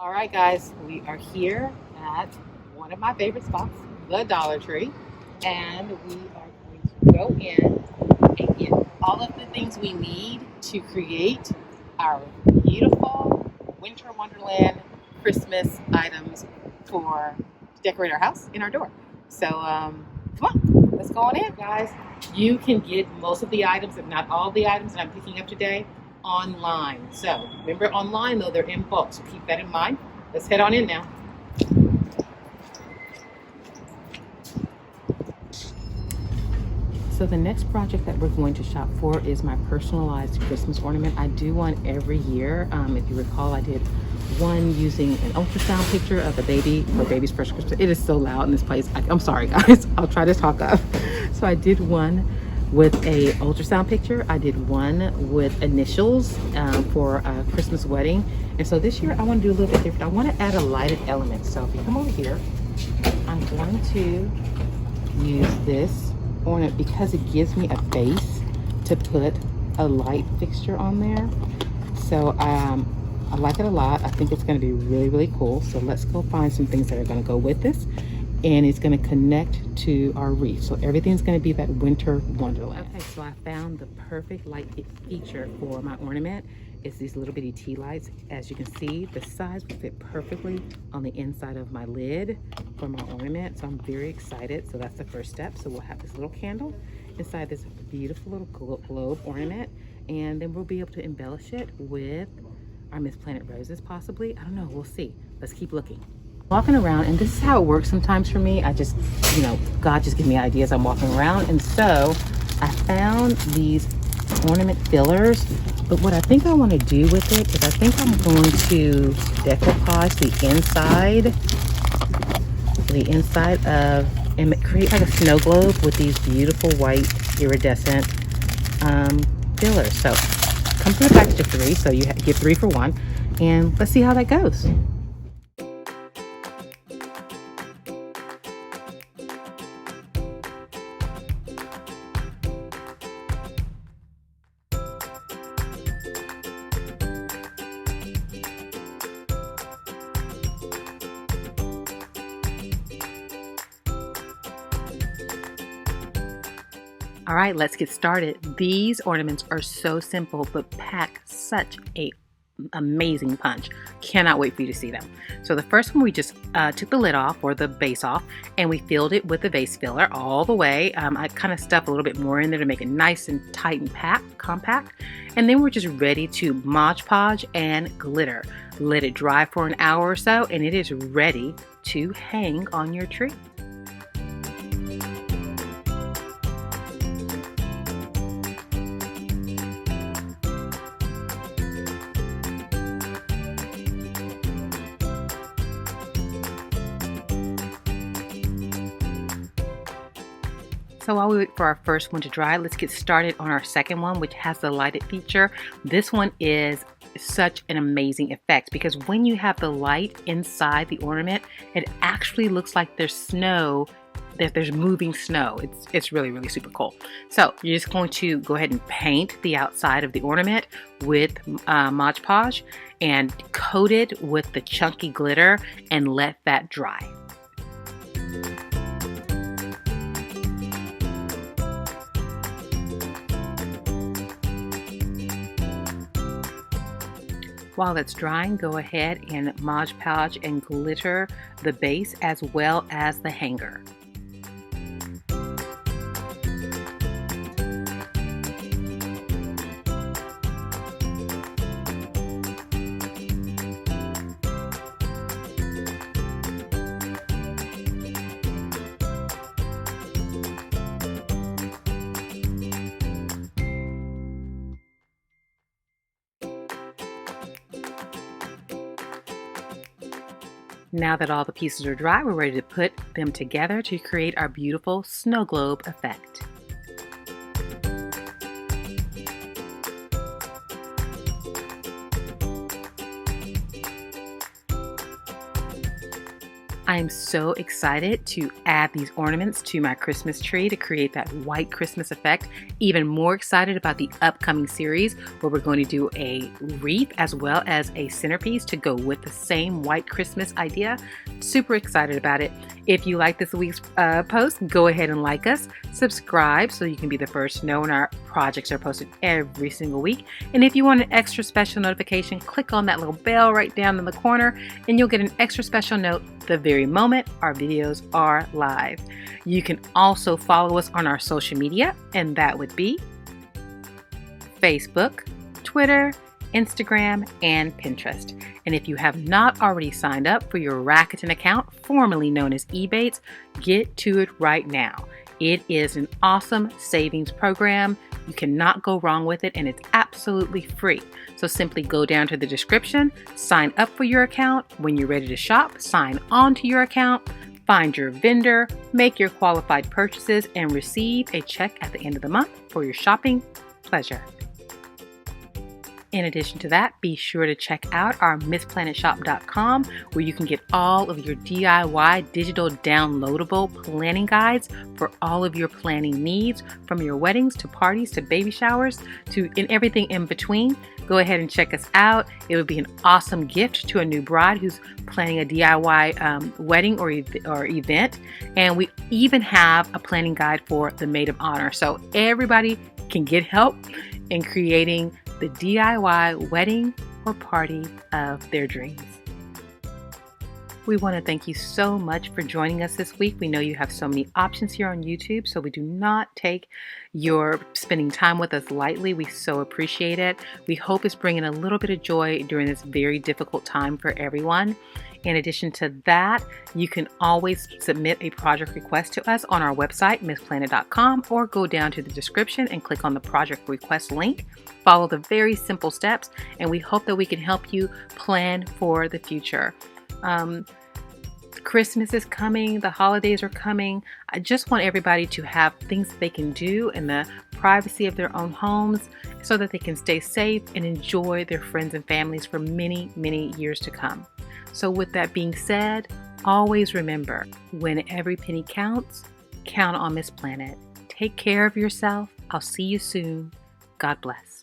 All right, guys, we are here at one of my favorite spots, the Dollar Tree, and we are going to go in and get all of the things we need to create our beautiful Winter Wonderland Christmas items to decorate our house and our door. So, come on, let's go on in, guys. You can get most of the items, if not all the items that I'm picking up today, online. So remember, online though, they're in bulk, so keep that in mind. Let's head on in now. So the next project that we're going to shop for is my personalized Christmas ornament. I do one every year. If you recall, I did one using an ultrasound picture of the baby for baby's first Christmas. It is so loud in this place. I'm sorry, guys. I'll try to talk up. So I did one with a ultrasound picture. I did one with initials for a Christmas wedding. And so this year I want to do a little bit different. I want to add a lighted element. So if you come over here, I'm going to use this ornament because it gives me a base to put a light fixture on there. So I like it a lot. I think it's going to be really, really cool. So let's go find some things that are going to go with this. And it's going to connect to our wreath. So everything's going to be that winter wonderland. Okay, so I found the perfect light feature for my ornament. It's these little bitty tea lights. As you can see, the size will fit perfectly on the inside of my lid for my ornament. So I'm very excited. So that's the first step. So we'll have this little candle inside this beautiful little globe ornament. And then we'll be able to embellish it with our MissPlanIt roses possibly. I don't know, we'll see. Let's keep looking. Walking around, and this is how it works sometimes for me. I just, God just gives me ideas. I'm walking around, and so I found these ornament fillers. But what I think I want to do with it is I think I'm going to decoupage the inside of, and create like a snow globe with these beautiful white iridescent fillers. So comes in a package of 3, so you get 3 for 1, and let's see how that goes. All right, let's get started. These ornaments are so simple, but pack such a amazing punch. Cannot wait for you to see them. So the first one, we just took the lid off, or the base off, and we filled it with the vase filler all the way. I kind of stuffed a little bit more in there to make it nice and tight and compact. And then we're just ready to Mod Podge and glitter. Let it dry for an hour or so, and it is ready to hang on your tree. So while we wait for our first one to dry, let's get started on our second one, which has the lighted feature. This one is such an amazing effect because when you have the light inside the ornament, it actually looks like there's snow, that there's moving snow. It's really, really super cool. So you're just going to go ahead and paint the outside of the ornament with Mod Podge and coat it with the chunky glitter and let that dry. While it's drying, go ahead and Mod Podge and glitter the base as well as the hanger. Now that all the pieces are dry, we're ready to put them together to create our beautiful snow globe effect. I am so excited to add these ornaments to my Christmas tree to create that white Christmas effect. Even more excited about the upcoming series where we're going to do a wreath as well as a centerpiece to go with the same white Christmas idea. Super excited about it. If you like this week's post, go ahead and like us, subscribe so you can be the first to know when our projects are posted every single week. And if you want an extra special notification, click on that little bell right down in the corner and you'll get an extra special note the very moment our videos are live. You can also follow us on our social media, and that would be Facebook, Twitter, Instagram, and Pinterest. And if you have not already signed up for your Rakuten account, formerly known as Ebates, get to it right now. It is an awesome savings program. You cannot go wrong with it, and it's absolutely free. So simply go down to the description, sign up for your account. When you're ready to shop, sign on to your account, find your vendor, make your qualified purchases, and receive a check at the end of the month for your shopping pleasure. In addition to that, be sure to check out our MissPlanItShop.com where you can get all of your DIY digital downloadable planning guides for all of your planning needs, from your weddings to parties to baby showers to everything in between. Go ahead and check us out. It would be an awesome gift to a new bride who's planning a DIY wedding or event. And we even have a planning guide for the maid of honor. So everybody can get help in creating the DIY wedding or party of their dreams. We want to thank you so much for joining us this week. We know you have so many options here on YouTube, so we do not take your spending time with us lightly. We so appreciate it. We hope it's bringing a little bit of joy during this very difficult time for everyone. In addition to that, you can always submit a project request to us on our website, MissPlanIt.com, or go down to the description and click on the project request link. Follow the very simple steps, and we hope that we can help you plan for the future. Christmas is coming, the holidays are coming. I just want everybody to have things that they can do in the privacy of their own homes so that they can stay safe and enjoy their friends and families for many, many years to come. So with that being said, always remember, when every penny counts, count on Miss Planet. Take care of yourself. I'll see you soon. God bless.